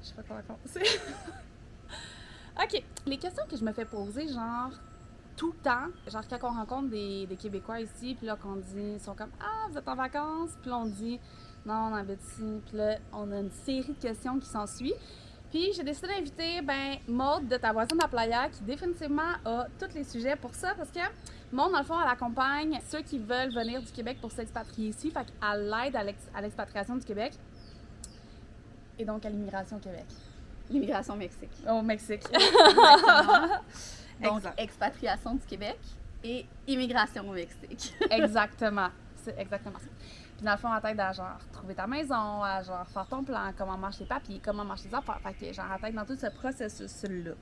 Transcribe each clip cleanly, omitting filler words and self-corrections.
sais pas comment commencer. OK. Les questions que je me fais poser, genre, tout le temps, genre quand on rencontre des Québécois ici, puis là qu'on dit, ils sont comme « Ah, vous êtes en vacances? » Puis là on dit « Non, on habite ici. » Puis là, on a une série de questions qui s'ensuit. Puis j'ai décidé d'inviter, Maude de Ta voisine à Playa, qui définitivement a tous les sujets pour ça, parce que Maude, dans le fond, elle accompagne ceux qui veulent venir du Québec pour s'expatrier ici, fait qu'elle aide à l'expatriation du Québec et donc à l'immigration au Québec. L'immigration au Mexique. Au Mexique. Exactement. Donc, Exact. expatriation du Québec et immigration au Mexique. Exactement. C'est exactement ça. Puis dans le fond, elle t'aide à genre trouver ta maison, à genre faire ton plan, comment marchent les papiers, comment marchent les affaires. Fait que genre elle t'aide dans tout ce processus-là.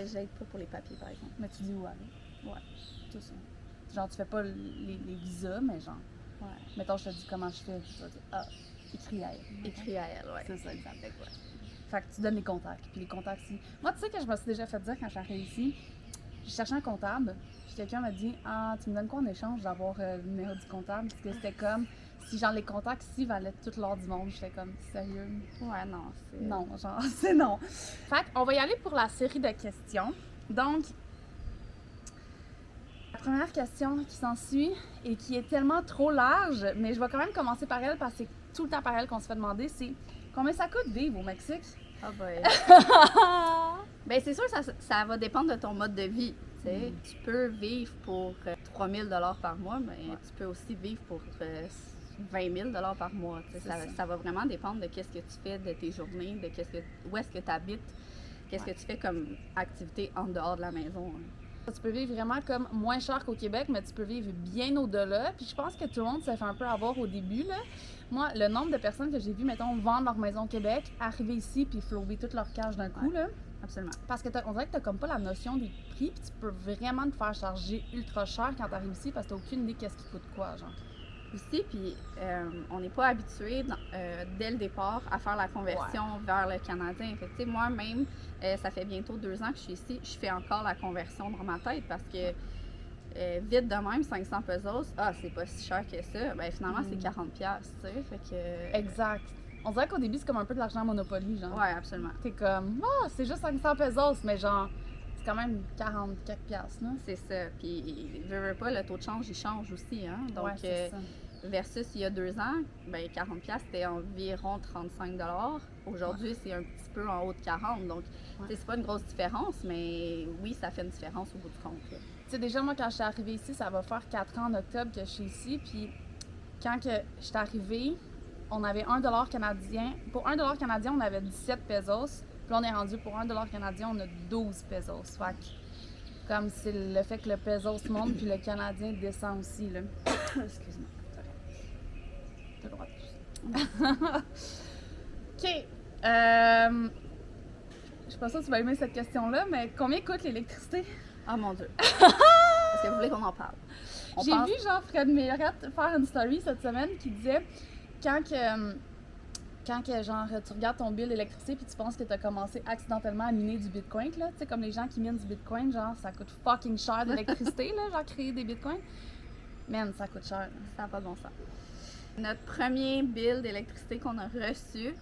J'aide pas pour les papiers, par exemple. Mais tu dis où aller. Ouais. Tout ça. Genre tu fais pas les visas, mais genre, Ouais. mettons je te dis comment je fais, tu vas dire ah, écris à elle. Écrit à elle, ouais. C'est ça, exact. Fait que tu donnes les contacts. Puis les contacts, si. Moi, tu sais que je me suis déjà fait dire quand je suis arrivée ici, je cherchais un comptable. Puis quelqu'un m'a dit ah, tu me donnes quoi en échange d'avoir le numéro du comptable? Parce que c'était comme si genre les contacts ici valaient tout l'or du monde. J'étais comme sérieux? Ouais, non, c'est. Non, genre, c'est non. Fait qu'on va y aller pour la série de questions. Donc, la première question qui s'ensuit et qui est tellement trop large, mais je vais quand même commencer par elle parce que c'est tout le temps par elle qu'on se fait demander, c'est combien ça coûte vivre au Mexique? Ah, ben. Ben, c'est sûr, ça va dépendre de ton mode de vie. Tu sais. Tu peux vivre pour 3 000 $ par mois, mais tu peux aussi vivre pour 20 000 $ par mois. Tu sais. Ça va vraiment dépendre de qu'est-ce que tu fais de tes journées, de où est-ce que tu habites, qu'est-ce que tu fais comme activité en dehors de la maison. Tu peux vivre vraiment comme moins cher qu'au Québec, mais tu peux vivre bien au-delà. Puis je pense que tout le monde se fait un peu avoir au début, là. Moi, le nombre de personnes que j'ai vues, mettons, vendre leur maison au Québec, arriver ici puis flouer toute leur cash d'un coup, là. Absolument. Parce que on dirait que t'as comme pas la notion des prix, puis tu peux vraiment te faire charger ultra cher quand t'arrives ici parce que t'as aucune idée qu'est-ce qui coûte quoi, genre. Aussi, puis on n'est pas habitué dès le départ à faire la conversion vers le Canadien. Fait que, tu sais, moi-même, ça fait bientôt 2 ans que je suis ici, je fais encore la conversion dans ma tête parce que vite de même, 500 pesos, c'est pas si cher que ça. Ben finalement, c'est 40$, tu sais. Fait que. Exact. On dirait qu'au début, c'est comme un peu de l'argent Monopoly, genre. Ouais, absolument. T'es comme, c'est juste 500 pesos, mais genre, c'est quand même 40 quelques piastres, là. C'est ça. Puis, veux pas, le taux de change, il change aussi, hein. Donc, c'est ça. versus il y a 2 ans, ben 40$, c'était environ 35$. Aujourd'hui, c'est un petit peu en haut de 40$. Donc, c'est pas une grosse différence, mais oui, ça fait une différence au bout du compte. Tu sais, déjà, moi, quand je suis arrivée ici, ça va faire 4 ans en octobre que je suis ici. Puis, quand que je suis arrivée, on avait $1 canadien. Pour $1 canadien, on avait 17 pesos. Puis là, on est rendu pour $1 canadien, on a 12 pesos. Fait que, comme c'est le fait que le pesos monte, puis le canadien descend aussi, là. Excuse-moi. T'as le droit de pousser. OK. Je suis pas sûre que tu vas aimer cette question-là, mais combien coûte l'électricité? Ah, mon Dieu! Est-ce que vous voulez qu'on en parle? J'ai vu, genre, Fred Mérette faire une story cette semaine qui disait quand que genre, tu regardes ton bill d'électricité puis tu penses que tu as commencé accidentellement à miner du bitcoin, là, tu sais, comme les gens qui minent du bitcoin, genre, ça coûte fucking cher d'électricité, là, genre, créer des bitcoins. Man, ça coûte cher. Là. Ça n'a pas de bon sens. Notre premier bill d'électricité qu'on a reçu,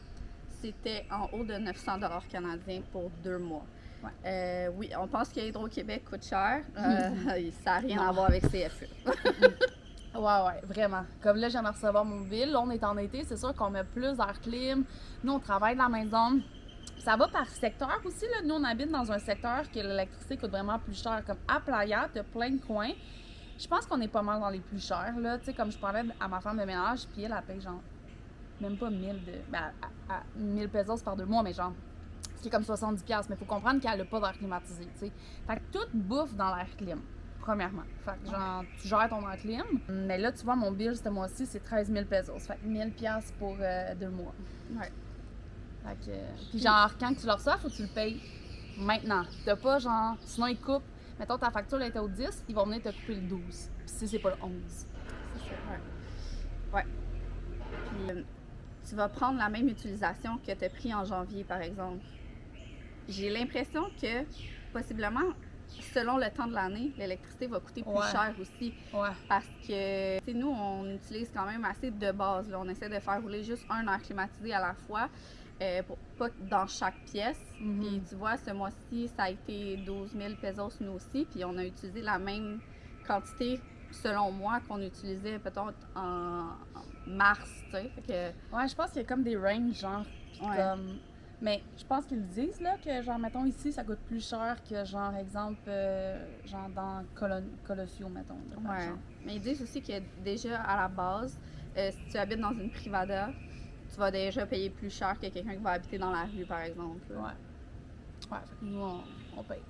c'était en haut de 900 $ canadiens pour 2 mois. Ouais. Oui, on pense que Hydro-Québec coûte cher. Ça n'a rien à voir avec CFE. Ouais, vraiment. Comme là, je viens de recevoir mon bill. Là, on est en été, c'est sûr qu'on met plus d'air clim. Nous, on travaille de la maison. Ça va par secteur aussi, là. Nous, on habite dans un secteur que l'électricité coûte vraiment plus cher. Comme à Playa, t'as plein de coins. Je pense qu'on est pas mal dans les plus chers, là. Tu sais, comme je parlais à ma femme de ménage, puis elle paye genre même pas 1000 à 1000 pesos par 2 mois, mais genre, c'est comme 70$. Mais il faut comprendre qu'elle n'a pas d'air climatisé, tu sais. Fait que tout bouffe dans l'air clim. Premièrement. Fait que genre, tu gères ton air clim. Mais là, tu vois, mon bill ce mois-ci, c'est 13 000 pesos. Fait que 1000$ pour 2 mois. Ouais. Fait que. Puis genre, quand tu le reçois, faut que tu le payes maintenant. T'as pas genre. Sinon, ils coupent. Mettons, ta facture était au 10, ils vont venir te couper le 12. Puis si c'est pas le 11. C'est ça, ouais. Puis, tu vas prendre la même utilisation que tu as pris en janvier, par exemple. J'ai l'impression que, possiblement, selon le temps de l'année, l'électricité va coûter plus cher aussi. Ouais. Parce que, tu sais, nous, on utilise quand même assez de base. Là. On essaie de faire rouler juste un air climatisé à la fois. pas dans chaque pièce. Mhm. Puis tu vois, ce mois-ci, ça a été 12 000 pesos nous aussi. Puis on a utilisé la même quantité, selon moi, qu'on utilisait peut-être en mars, tu sais. Fait que, Ouais, je pense qu'il y a comme des ranges, genre. Puis Ouais. comme... Mais je pense qu'ils disent, là, que genre, mettons, ici, ça coûte plus cher que, genre, exemple, genre dans Colossio, mettons. là, par ouais. exemple. Mais ils disent aussi que déjà, à la base, si tu habites dans une privada, tu vas déjà payer plus cher que quelqu'un qui va habiter dans la rue, par exemple. là. Ouais. Ouais, fait que nous, on paye.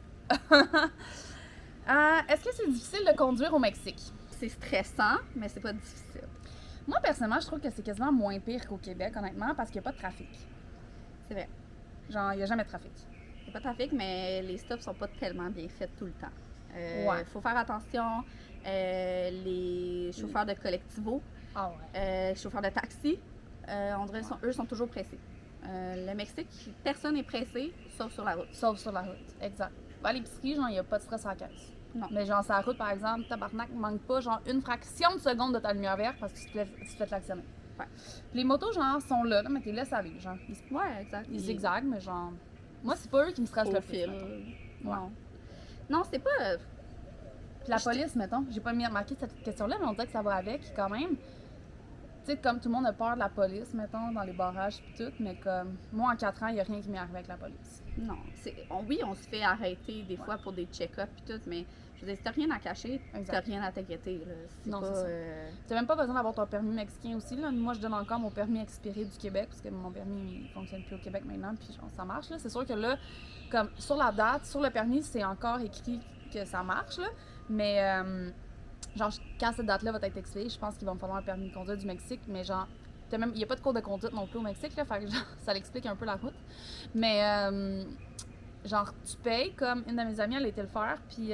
Est-ce que c'est difficile de conduire au Mexique? C'est stressant, mais c'est pas difficile. Moi, personnellement, je trouve que c'est quasiment moins pire qu'au Québec, honnêtement, parce qu'il n'y a pas de trafic. C'est vrai. Genre, il n'y a jamais de trafic. Il n'y a pas de trafic, mais les stops sont pas tellement bien faits tout le temps. Ouais. Faut faire attention. Les chauffeurs de collectivo, Ah ouais. chauffeurs de taxi, on dirait eux sont toujours pressés. Le Mexique, personne n'est pressé, sauf sur la route. Sauf sur la route, exact. À l'épicerie, genre, il n'y a pas de stress à la caisse. Non. Mais genre, sur la route, par exemple, tabarnak, manque pas, genre, une fraction de seconde de ta lumière verte parce que tu te fais klaxonner. Ouais. Puis les motos, genre, sont là, mais t'es laisses aller, genre. Ouais, exact. Ils zigzaguent, mais genre... Moi, c'est pas eux qui me stressent le Au plus. fil. Ouais. Non. Non, c'est pas. Puis la police, mettons, j'ai pas mis remarqué cette question-là, mais on dirait que ça va avec quand même. Tu sais, comme tout le monde a peur de la police, mettons, dans les barrages pis tout, mais comme moi, en 4 ans, il n'y a rien qui m'est arrivé avec la police. Non. Oui, on se fait arrêter des fois pour des check-ups et tout, mais je veux dire, si t'as rien à cacher, Exact. t'as rien à t'inquiéter. Là. C'est Non, pas. c'est ça. T'as même pas besoin d'avoir ton permis mexicain aussi, là. Moi, je donne encore mon permis expiré du Québec, parce que mon permis, il fonctionne plus au Québec maintenant, puis genre, ça marche, là. C'est sûr que là, comme sur la date, sur le permis, c'est encore écrit que ça marche, là. Mais, genre, quand cette date-là va être expirée, je pense qu'il va me falloir un permis de conduire du Mexique, mais genre, il n'y a pas de cours de conduite non plus au Mexique, là, fait que genre, ça l'explique un peu la route. Mais, genre, tu payes, comme une de mes amies, elle a été le faire, puis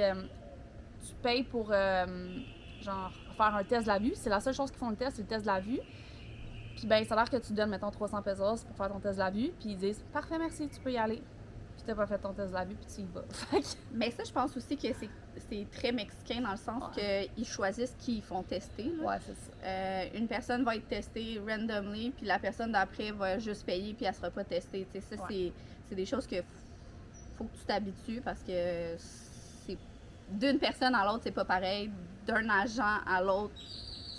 tu payes pour, genre, faire un test de la vue. C'est la seule chose qu'ils font le test, c'est le test de la vue. Puis, ben, ça a l'air que tu donnes, mettons, 300 pesos pour faire ton test de la vue, puis ils disent « Parfait, merci, tu peux y aller. » Puis t'as pas fait ton test de la vue, puis tu y vas. Fait que- Mais ça, je pense aussi que c'est très mexicain dans le sens qu'ils choisissent qui ils font tester. Là. Ouais, c'est ça. Une personne va être testée randomly, puis la personne d'après va juste payer, puis elle sera pas testée. Tu sais, ça, c'est des choses que faut que tu t'habitues parce que c'est d'une personne à l'autre, c'est pas pareil. D'un agent à l'autre,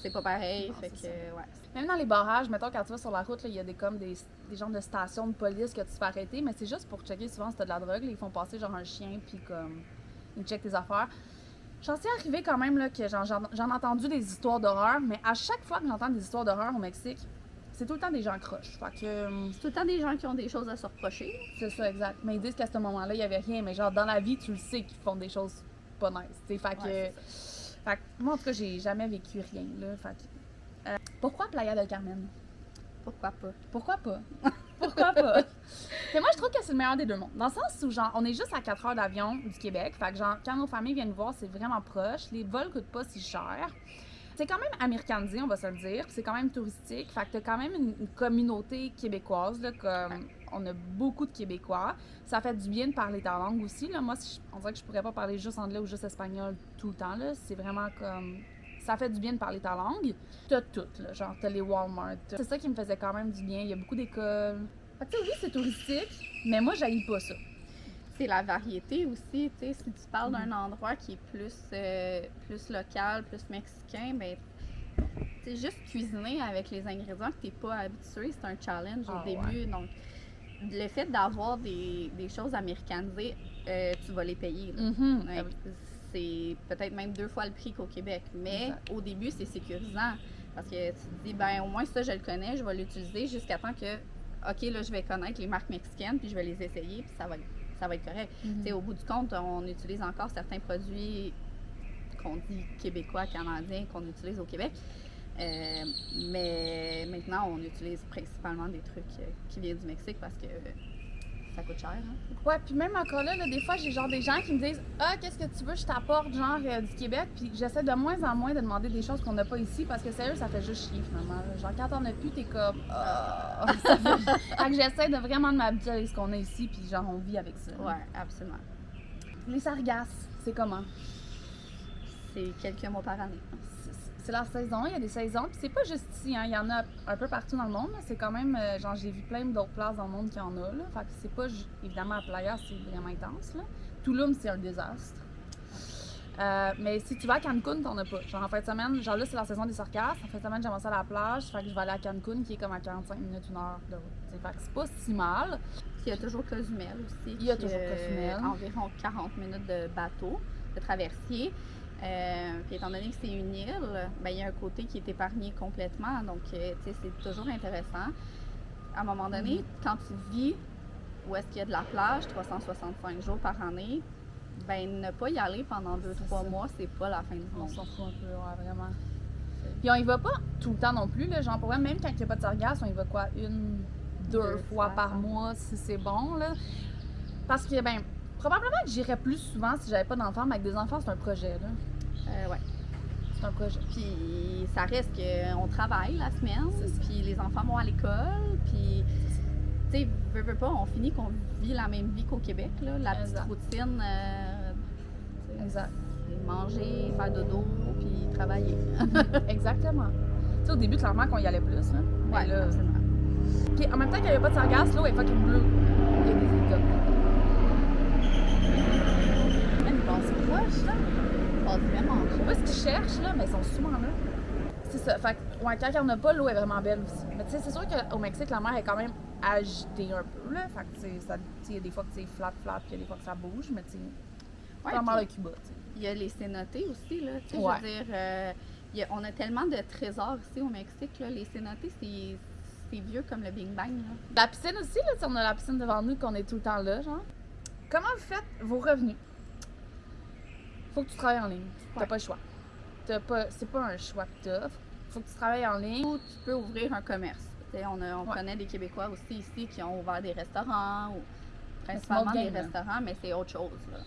c'est pas pareil. Non, Fait que, c'est ça. ouais. Même dans les barrages, mettons, quand tu vas sur la route, il y a comme des genres de stations de police que tu te fais arrêter, mais c'est juste pour checker souvent si t'as de la drogue. Là, ils font passer genre un chien, puis comme, ils checkent tes affaires. J'en suis arrivé quand même, là, que j'en ai entendu des histoires d'horreur, mais à chaque fois que j'entends des histoires d'horreur au Mexique, c'est tout le temps des gens croches. Fait que, C'est tout le temps des gens qui ont des choses à se reprocher. c'est ça, exact. Mais ils disent qu'à ce moment-là, il y avait rien, mais genre, dans la vie, tu le sais qu'ils font des choses pas nice, tu sais. Fait que, Ouais, fait que, moi, en tout cas, j'ai jamais vécu rien, là. Fait que, pourquoi Playa del Carmen? Pourquoi pas? Pourquoi pas? Pourquoi pas? Mais moi, je trouve que c'est le meilleur des deux mondes. Dans le sens où, genre, on est juste à 4 heures d'avion du Québec. Fait que, genre, quand nos familles viennent nous voir, c'est vraiment proche. Les vols coûtent pas si cher. C'est quand même américanisé, on va se le dire. Puis c'est quand même touristique. Fait que t'as quand même une communauté québécoise, là, comme on a beaucoup de Québécois. Ça fait du bien de parler ta langue aussi, là. Moi, on dirait que je pourrais pas parler juste anglais ou juste espagnol tout le temps, là. C'est vraiment comme... Ça fait du bien de parler ta langue. T'as tout, là. Genre, t'as les Walmart. C'est ça qui me faisait quand même du bien. Il y a beaucoup d'écoles. Fait que, tu sais, oui, c'est touristique, mais moi, j'haïs pas ça. C'est la variété aussi, tu sais, si tu parles d'un endroit qui est plus local, plus mexicain, ben, tu sais, juste cuisiner avec les ingrédients que t'es pas habitué, c'est un challenge au début, donc le fait d'avoir des choses américanisées, tu vas les payer, là. Mm-hmm. Ouais, c'est peut-être même 2 fois le prix qu'au Québec, mais au début, c'est sécurisant, parce que tu te dis, ben, au moins ça, je le connais, je vais l'utiliser jusqu'à temps que, OK, là, je vais connaître les marques mexicaines, puis je vais les essayer, puis ça va être correct. Mm-hmm. Tu sais, au bout du compte, on utilise encore certains produits qu'on dit québécois, canadiens, qu'on utilise au Québec. Mais maintenant, on utilise principalement des trucs qui viennent du Mexique parce que ça coûte cher. Hein? Ouais, puis même encore là, des fois, j'ai genre des gens qui me disent « Ah, qu'est-ce que tu veux, je t'apporte, genre, du Québec. » Puis j'essaie de moins en moins de demander des choses qu'on n'a pas ici parce que sérieux, ça fait juste chier finalement. Là. Genre, quand on n'a plus, t'es comme « Ah! » Fait que j'essaie de vraiment de m'habituer avec ce qu'on a ici, puis genre, on vit avec ça. Ouais, absolument. Les sargasses, c'est comment? C'est quelques mois par année. c'est la saison, il y a des saisons, puis c'est pas juste ici, hein, il y en a un peu partout dans le monde, là. C'est quand même, genre j'ai vu plein d'autres places dans le monde qui en a, là. Fait que c'est pas, évidemment à Playa, c'est vraiment intense, là. Tulum, c'est un désastre. Mais si tu vas à Cancun, t'en as pas. Genre en fin de semaine, genre là c'est la saison des sargasses, en fin de semaine j'aimerais ça à la plage, fait que je vais aller à Cancun qui est comme à 45 minutes, 1 heure de route. T'sais. Fait que c'est pas si mal. Il y a toujours Cozumel aussi. Il y a toujours Cozumel. Environ 40 minutes de bateau, de traversier. Puis étant donné que c'est une île, ben, il y a un côté qui est épargné complètement, donc c'est toujours intéressant. À un moment donné, quand tu vis où est-ce qu'il y a de la plage, 365 jours par année, ben ne pas y aller pendant 2-3 mois, c'est pas la fin du monde. On s'en fout un peu, ouais, vraiment. Puis on y va pas tout le temps non plus, là, genre pour vrai, même quand il n'y a pas de sargasses, on y va quoi, 1-2 fois par mois si c'est bon, là. Parce que, ben, probablement que j'irais plus souvent si j'avais pas d'enfants, mais avec des enfants, c'est un projet, là. Ouais. C'est un projet. Puis ça reste qu'on travaille la semaine, puis les enfants vont à l'école, puis tu sais, veux pas, on finit qu'on vit la même vie qu'au Québec, là, la petite routine, exact. C'est manger, faire dodo, puis travailler. Exactement. Tu sais, au début, clairement, qu'on y allait plus, là. Ouais, là, absolument. Puis en même temps qu'il n'y avait pas de sargasses, l'eau est fucking bleue. Il y a des hélicoptères. Ils passent proche, là. Ils passent vraiment Je sais pas proche. ce qu'ils cherchent, là, mais ils sont souvent là. C'est ça. Fait que, ouais, quand il n'y en a pas, l'eau est vraiment belle aussi. Mais tu sais, c'est sûr qu'au Mexique, la mer est quand même agitée un peu, là. Fait que, tu sais, il y a des fois que c'est flat, puis il y a des fois que ça bouge, mais tu sais, c'est vraiment le Cuba, tu sais. Il y a les cénotés aussi, là. Tu sais, Ouais. je veux dire, on a tellement de trésors ici au Mexique, là. Les cénotés, c'est vieux comme le Big Bang, là. La piscine aussi, là, tu sais, on a la piscine devant nous, qu'on est tout le temps là, genre. Comment vous faites vos revenus? Faut que tu travailles en ligne. T'as pas le choix. C'est pas un choix que t'as. Faut que tu travailles en ligne. Ou tu peux ouvrir un commerce. Tu sais, on connaît des Québécois aussi ici qui ont ouvert des restaurants, ou principalement des restaurants, mais c'est autre chose, là.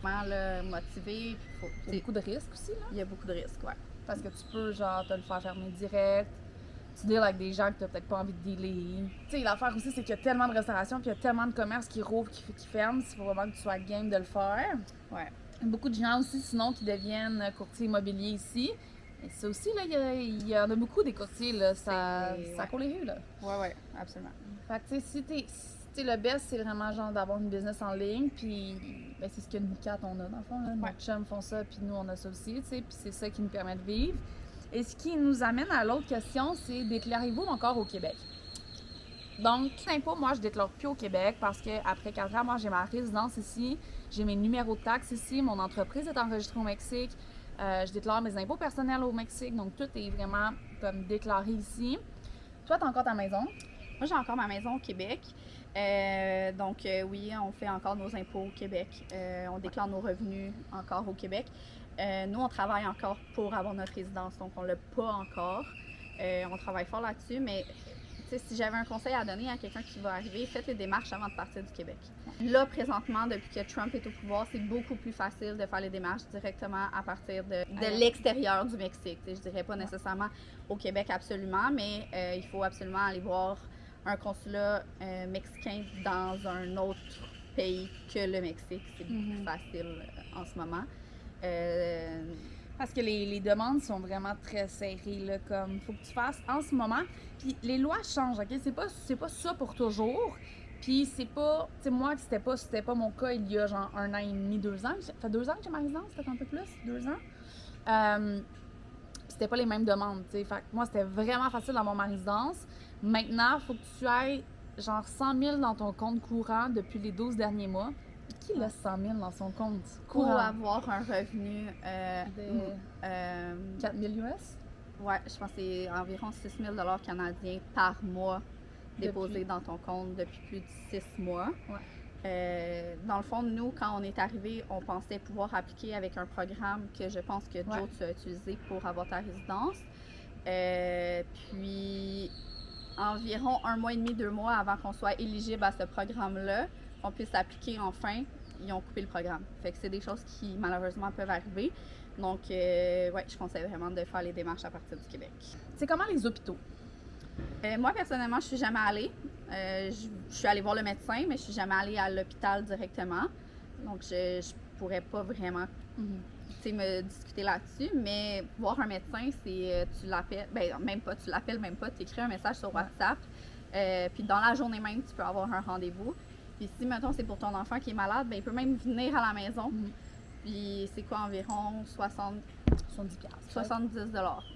Vraiment, là, motivé, puis Il y a beaucoup de risques aussi, là. il y a beaucoup de risques, ouais. Parce que tu peux, genre, te le faire fermer direct. Tu deals avec des gens que t'as peut-être pas envie de dealer. Tu sais, l'affaire aussi, c'est qu'il y a tellement de restaurations, puis il y a tellement de commerces qui rouvrent, qui ferment. Il faut vraiment que tu sois game de le faire. Ouais. Beaucoup de gens aussi, sinon, qui deviennent courtiers immobiliers ici. Et ça aussi, là, il y en a beaucoup des courtiers, là. Ça court les rues, là. Ouais, absolument. Fait que, tu sais, si le best, c'est vraiment, genre, d'avoir une business en ligne, puis ben, c'est ce que nous quatre, on a, dans le fond, là. Nos chums font ça, puis nous, on a ça aussi, tu sais, puis c'est ça qui nous permet de vivre. Et ce qui nous amène à l'autre question, c'est déclarez-vous encore au Québec? Donc, l'impôt, moi, je déclare plus au Québec parce qu'après 4 ans, moi, j'ai ma résidence ici, j'ai mes numéros de taxes ici, mon entreprise est enregistrée au Mexique, je déclare mes impôts personnels au Mexique, donc tout est vraiment comme déclaré ici. Toi, t'as encore ta maison? Moi, j'ai encore ma maison au Québec. Donc, oui, on fait encore nos impôts au Québec. On déclare nos revenus encore au Québec. Nous, on travaille encore pour avoir notre résidence, donc on ne l'a pas encore. On travaille fort là-dessus, mais si j'avais un conseil à donner à quelqu'un qui va arriver, faites les démarches avant de partir du Québec. Là, présentement, depuis que Trump est au pouvoir, c'est beaucoup plus facile de faire les démarches directement à partir de l'extérieur du Mexique. Je dirais pas nécessairement au Québec absolument, mais il faut absolument aller voir un consulat mexicain dans un autre pays que le Mexique. C'est beaucoup plus facile en ce moment. Parce que les demandes sont vraiment très serrées, là, comme faut que tu fasses en ce moment. Puis les lois changent, ok? C'est pas ça pour toujours. Puis c'est pas, tu sais, moi, c'était pas mon cas il y a genre 1 an et demi, 2 ans. Ça fait 2 ans que j'ai ma résidence, peut-être un peu plus, 2 ans. C'était pas les mêmes demandes, tu sais. Fait que moi, c'était vraiment facile d'avoir ma résidence. Maintenant, il faut que tu ailles genre 100 000 dans ton compte courant depuis les 12 derniers mois. Qui laisse 100 000 dans son compte courant? Pour avoir un revenu de 4 000 US? Ouais, je pense que c'est environ 6 000 canadiens par mois déposés dans ton compte depuis plus de 6 mois. Ouais. Dans le fond, nous, quand on est arrivé, on pensait pouvoir appliquer avec un programme que je pense que Joe, tu as utilisé pour avoir ta résidence. Puis, environ 1 mois et demi, 2 mois avant qu'on soit éligible à ce programme-là, qu'on puisse appliquer enfin, ils ont coupé le programme. Fait que c'est des choses qui, malheureusement, peuvent arriver. Donc, ouais, je conseille vraiment de faire les démarches à partir du Québec. C'est comment les hôpitaux? Moi, personnellement, je suis jamais allée. Je suis allée voir le médecin, mais je suis jamais allée à l'hôpital directement. Donc, je pourrais pas vraiment me discuter là-dessus, mais voir un médecin, c'est tu l'appelles, tu l'appelles même pas, tu écris un message sur WhatsApp, puis dans la journée même, tu peux avoir un rendez-vous. Puis si, mettons, c'est pour ton enfant qui est malade, ben il peut même venir à la maison. Puis c'est quoi, environ 70 $.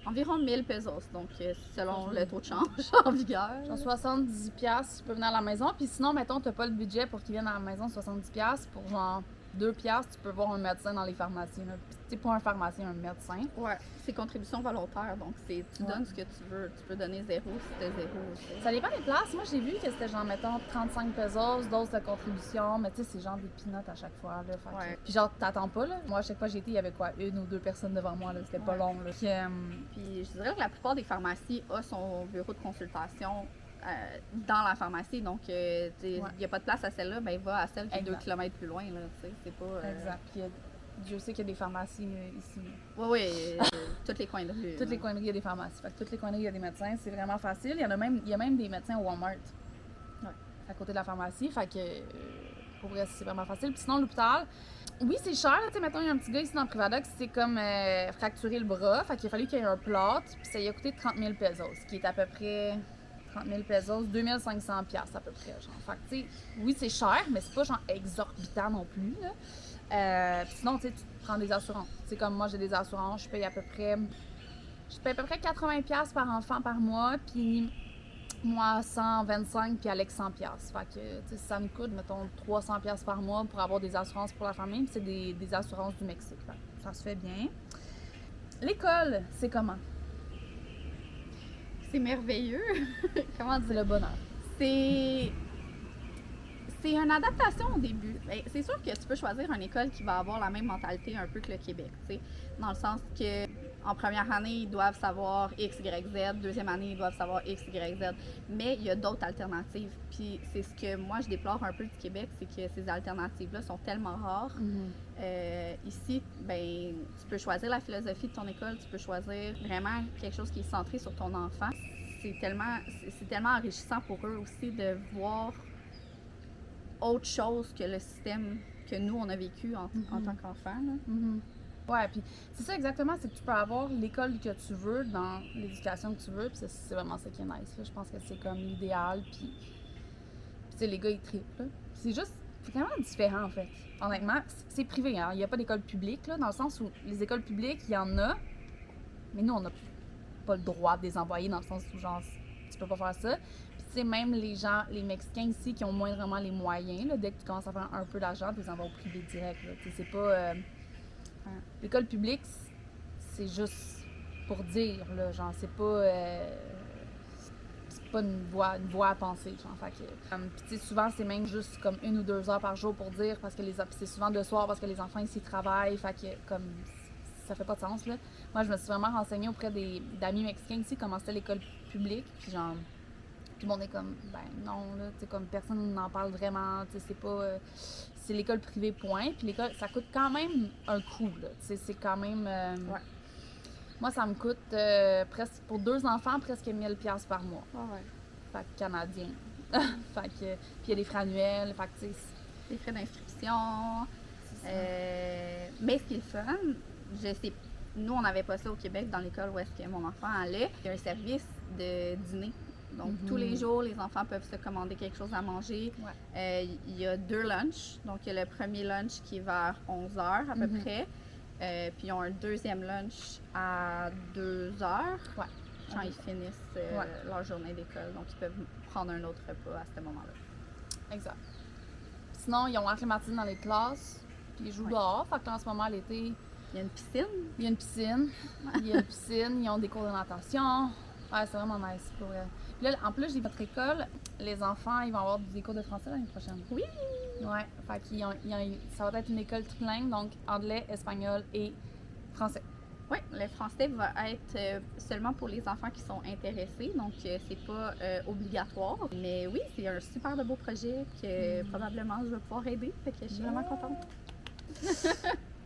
Environ 1000 pesos, donc selon le taux de change en vigueur. Genre 70 $, tu peux venir à la maison. Puis sinon, mettons, t'as pas le budget pour qu'il vienne à la maison, 70 $, pour genre 2 $, tu peux voir un médecin dans les pharmacies. C'est pas un pharmacien, un médecin. Ouais, c'est contribution volontaire, donc tu donnes ce que tu veux. Tu peux donner 0 si t'as 0 aussi. Ça dépend des places. Moi, j'ai vu que c'était genre, mettons, 35 pesos, dose de contribution, mais tu sais, c'est genre des peanuts à chaque fois, là. Puis genre, t'attends pas, là. Moi, à chaque fois que j'ai été, il y avait quoi, 1 ou 2 personnes devant moi, là. C'était pas long, là. Puis je dirais que la plupart des pharmacies ont son bureau de consultation dans la pharmacie, donc il n'y a pas de place à celle-là, ben va à celle qui est 2 km plus loin, là, tu sais, c'est pas... Exact. Puis Dieu sait qu'il y a des pharmacies ici. Oui, tous les coins de rue. Toutes les coins de rue, il y a des pharmacies. Fait que toutes les coins de rue, il y a des médecins, c'est vraiment facile. Il y a même des médecins au Walmart, à côté de la pharmacie, fait que pour vrai, c'est vraiment facile. Puis sinon, l'hôpital, oui, c'est cher, tu sais, mettons, il y a un petit gars ici dans Privadoc, c'est comme fracturer le bras, fait qu'il a fallu qu'il y ait un plâtre, puis ça lui a coûté 30 000 pesos, qui est à peu près 30 000 pesos, 2500 $ à peu près, genre. Fait que, tu sais, oui, c'est cher, mais c'est pas genre exorbitant non plus, là. Puis sinon, tu sais, tu prends des assurances. Tu sais, comme moi, j'ai des assurances, je paye à peu près 80 $ par enfant par mois, puis moi 125, puis Alex 100 $. Fait que, tu sais, ça me coûte, mettons, 300 $ par mois pour avoir des assurances pour la famille, puis c'est des assurances du Mexique. Fait que ça se fait bien. L'école, c'est comment? C'est merveilleux. Comment dire? C'est le bonheur. C'est une adaptation au début. Ben, c'est sûr que tu peux choisir une école qui va avoir la même mentalité un peu que le Québec, tu sais, dans le sens que en première année, ils doivent savoir X, Y, Z, deuxième année, ils doivent savoir X, Y, Z, mais il y a d'autres alternatives. Puis c'est ce que moi, je déplore un peu du Québec, c'est que ces alternatives-là sont tellement rares. Ici, ben, tu peux choisir la philosophie de ton école, tu peux choisir vraiment quelque chose qui est centré sur ton enfant. C'est tellement enrichissant pour eux aussi de voir autre chose que le système que nous, on a vécu en tant qu'enfant. Ouais, puis c'est ça exactement, c'est que tu peux avoir l'école que tu veux dans l'éducation que tu veux, puis c'est vraiment ça qui est nice, là. Je pense que c'est comme l'idéal, puis tu sais, les gars, ils trippent, là. C'est juste vraiment différent, en fait. Honnêtement, c'est privé, hein. Il n'y a pas d'école publique, là, dans le sens où les écoles publiques, il y en a, mais nous, on n'a pas le droit de les envoyer, dans le sens où, genre, tu peux pas faire ça. Tu sais, même les gens, les Mexicains ici qui ont moins vraiment les moyens, là, dès que tu commences à faire un peu d'argent, tu les envoies au privé direct, là. Tu sais, c'est pas... L'école publique, c'est juste pour dire, là, genre, c'est pas une voie à penser, genre, fait que... Puis tu sais, souvent, c'est même juste comme 1 ou 2 heures par jour pour dire, parce que c'est souvent de soir, parce que les enfants ici travaillent, fait que, comme, ça fait pas de sens, là. Moi, je me suis vraiment renseignée auprès d'amis mexicains ici, comment c'était l'école publique, puis genre... Tout le monde est comme, ben non, là, tu sais, comme personne n'en parle vraiment, tu sais, c'est pas... c'est l'école privée, point. Puis l'école, ça coûte quand même un coût, là, tu sais, c'est quand même... Moi, ça me coûte presque, pour 2 enfants, presque 1000 $ par mois. Fait que canadien. Fait que... Puis il y a des frais annuels, fait que, tu sais... Des frais d'inscription. Mais ce qui est fun, je sais, nous, on n'avait pas ça au Québec, dans l'école où est-ce que mon enfant allait. Il y a un service de dîner. Donc, tous les jours, les enfants peuvent se commander quelque chose à manger. Il y a 2 lunchs. Donc, il y a le premier lunch qui est vers 11h à peu près. Puis, ils ont un deuxième lunch à 2h. Quand ils finissent leur journée d'école. Donc, ils peuvent prendre un autre repas à ce moment-là. Exact. Sinon, ils ont l'air climatisés dans les classes. Puis, ils jouent dehors. Fait que là, en ce moment, l'été... Il y a une piscine. Il y a une piscine. Il y a une piscine. Ils ont des cours de natation. Ouais, c'est vraiment nice pour vrai. Puis là, en plus, j'ai notre école, les enfants, ils vont avoir des cours de français l'année prochaine. Oui! Ouais, fait qu'ils ça va être une école trilingue, donc anglais, espagnol et français. Oui, le français va être seulement pour les enfants qui sont intéressés, donc c'est pas obligatoire. Mais oui, c'est un super de beau projet que probablement je vais pouvoir aider, fait que je suis vraiment contente.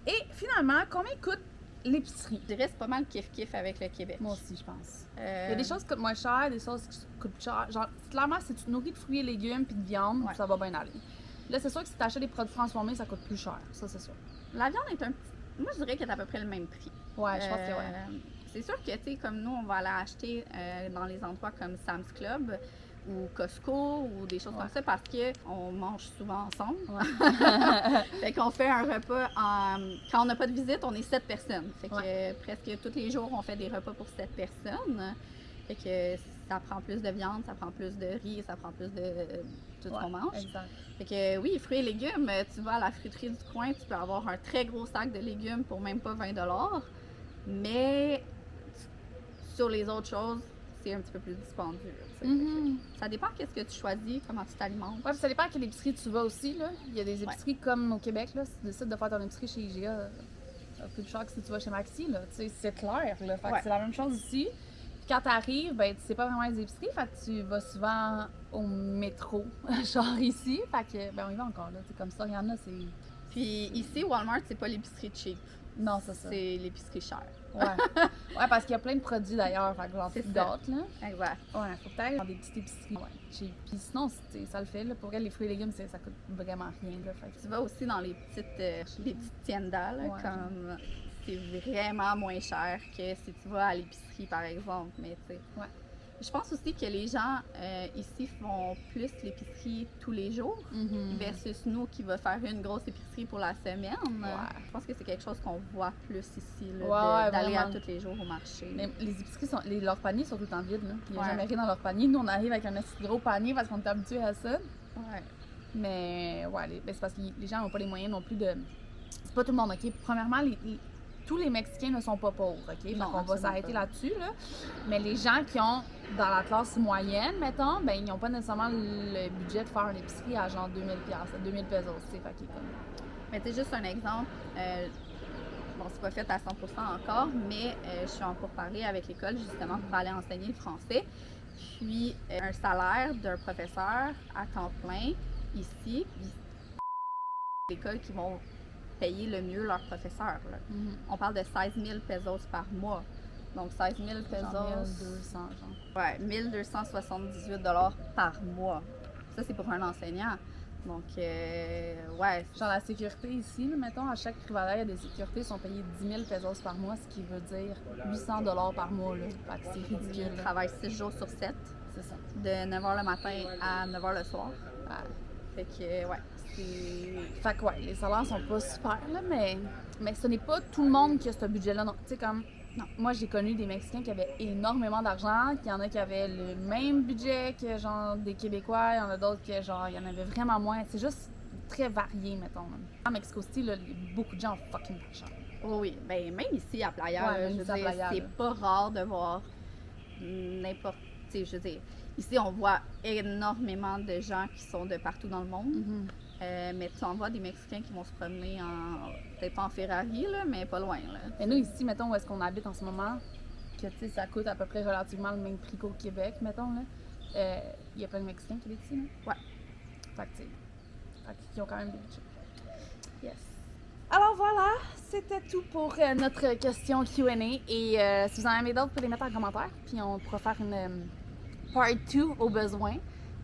Et finalement, combien coûte l'épicerie? Je dirais c'est pas mal kiff-kiff avec le Québec. Moi aussi, je pense. Il y a des choses qui coûtent moins cher, des choses qui coûtent cher. Genre, clairement, si tu te nourris de fruits et légumes puis de viande, ça va bien aller. Là, c'est sûr que si tu achètes des produits transformés, ça coûte plus cher. Ça, c'est sûr. La viande est un moi, je dirais qu'il est à peu près le même prix. Ouais, je pense que ouais. C'est sûr que, tu sais, comme nous, on va aller acheter dans les endroits comme Sam's Club ou Costco ou des choses comme ça parce qu'on mange souvent ensemble. Ouais. Fait qu'on fait un repas quand on n'a pas de visite, on est 7 personnes. Fait que presque tous les jours, on fait des repas pour 7 personnes. Fait que ça prend plus de viande, ça prend plus de riz, ça prend plus de tout ce qu'on mange. Exact. Fait que oui, fruits et légumes, tu vas à la friterie du coin, tu peux avoir un très gros sac de légumes pour même pas 20 $. Mais sur les autres choses, c'est un petit peu plus dispendieux. Ça dépend qu'est-ce que tu choisis, comment tu t'alimentes. Ouais, puis ça dépend à quelle épicerie tu vas aussi, là. Il y a des épiceries comme au Québec, là, si tu décides de faire ton épicerie chez IGA, ça va plus cher que si tu vas chez Maxi, là. Tu sais, c'est clair, là. Fait que c'est la même chose ici. Puis quand t'arrives, ben, tu sais pas vraiment les épiceries, fait que tu vas souvent au métro, genre ici. Fait que, ben, on y va encore, là. C'est comme ça, il y en a, c'est... Puis ici, Walmart, c'est pas l'épicerie cheap. Non, c'est ça. C'est l'épicerie chère. Ouais. Ouais, parce qu'il y a plein de produits d'ailleurs, fait que j'en C'est fais ça. d'autres, là. Exact. Ouais, faut peut-être dans des petites épiceries. Ouais, cheap. Puis sinon, ça le fait, là. Pour vrai, les fruits et légumes, ça coûte vraiment rien, là. Fait que... Tu vas aussi dans les petites tiendas, là, comme c'est vraiment moins cher que si tu vas à l'épicerie, par exemple. Mais tu sais. Ouais. Je pense aussi que les gens ici font plus l'épicerie tous les jours versus nous qui va faire une grosse épicerie pour la semaine. Je pense que c'est quelque chose qu'on voit plus ici, là, d'aller à tous les jours au marché. Mais les épiceries, leurs paniers sont tout le temps vides. Là. Il n'y a jamais rien dans leur panier. Nous, on arrive avec un assez gros panier parce qu'on est habitué à ça. Ouais. Mais ouais, c'est parce que les gens n'ont pas les moyens non plus de... C'est pas tout le monde, OK? Premièrement, tous les Mexicains ne sont pas pauvres, OK? Non, on va s'arrêter là-dessus, là. Mais les gens qui ont, dans la classe moyenne, mettons, ben ils n'ont pas nécessairement le budget de faire une épicerie à genre 2000 pesos, tu sais, fait que comme... Mais tu sais, juste un exemple, bon, c'est pas fait à 100% encore, mais je suis en pourparlers avec l'école, justement, pour aller enseigner le français. Puis, un salaire d'un professeur à temps plein, ici, puis l'école qui vont payer le mieux leurs professeurs. Là. On parle de 16 000 pesos par mois. Donc 16 000 pesos. Genre 1200, genre. Ouais, 1278 $ par mois. Ça, c'est pour un enseignant. Donc, ouais. Genre la sécurité ici, là, mettons, à chaque privadaire, il y a des sécurités qui sont payées 10 000 pesos par mois, ce qui veut dire 800 $ par mois. Là. Fait que c'est ridicule. Ils travaillent 6 jours sur 7. C'est ça. De 9h le matin à 9h le soir. Ouais. Fait que, ouais. Fait que ouais, les salaires sont pas super, là, mais ce n'est pas tout le monde qui a ce budget-là. Tu sais, comme, non, moi j'ai connu des Mexicains qui avaient énormément d'argent, qu'il y en a qui avaient le même budget que genre des Québécois, il y en a d'autres qui genre, il y en avait vraiment moins. C'est juste très varié, mettons. En Mexico City, là, beaucoup de gens ont fucking d'argent. Oh oui, ben même ici à Playa, Ouais, je veux dire, c'est pas rare de voir n'importe, tu sais, je veux dire, ici on voit énormément de gens qui sont de partout dans le monde. Mais tu en vois des Mexicains qui vont se promener peut-être pas en Ferrari, là, mais pas loin. Là. Mais nous, ici, mettons, où est-ce qu'on habite en ce moment, que tu sais, ça coûte à peu près relativement le même prix qu'au Québec, mettons, là. Il y a plein de Mexicains qui habitent ici, là. Ouais. Fait que, tu sais, qui ont quand même des budgets. Yes. Alors voilà, c'était tout pour notre question Q&A. Et si vous en avez d'autres, vous pouvez les mettre en commentaire. Puis on pourra faire une part 2 au besoin.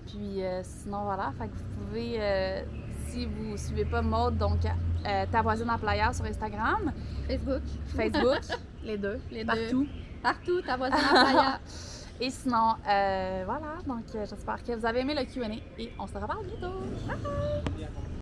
Puis sinon, voilà, fait que vous pouvez, si vous suivez pas Maude, donc ta voisine à Playa sur Instagram, Facebook, les deux, partout. Partout, ta voisine à Playa. Et sinon, voilà, donc j'espère que vous avez aimé le Q&A et on se reparle bientôt. Bye!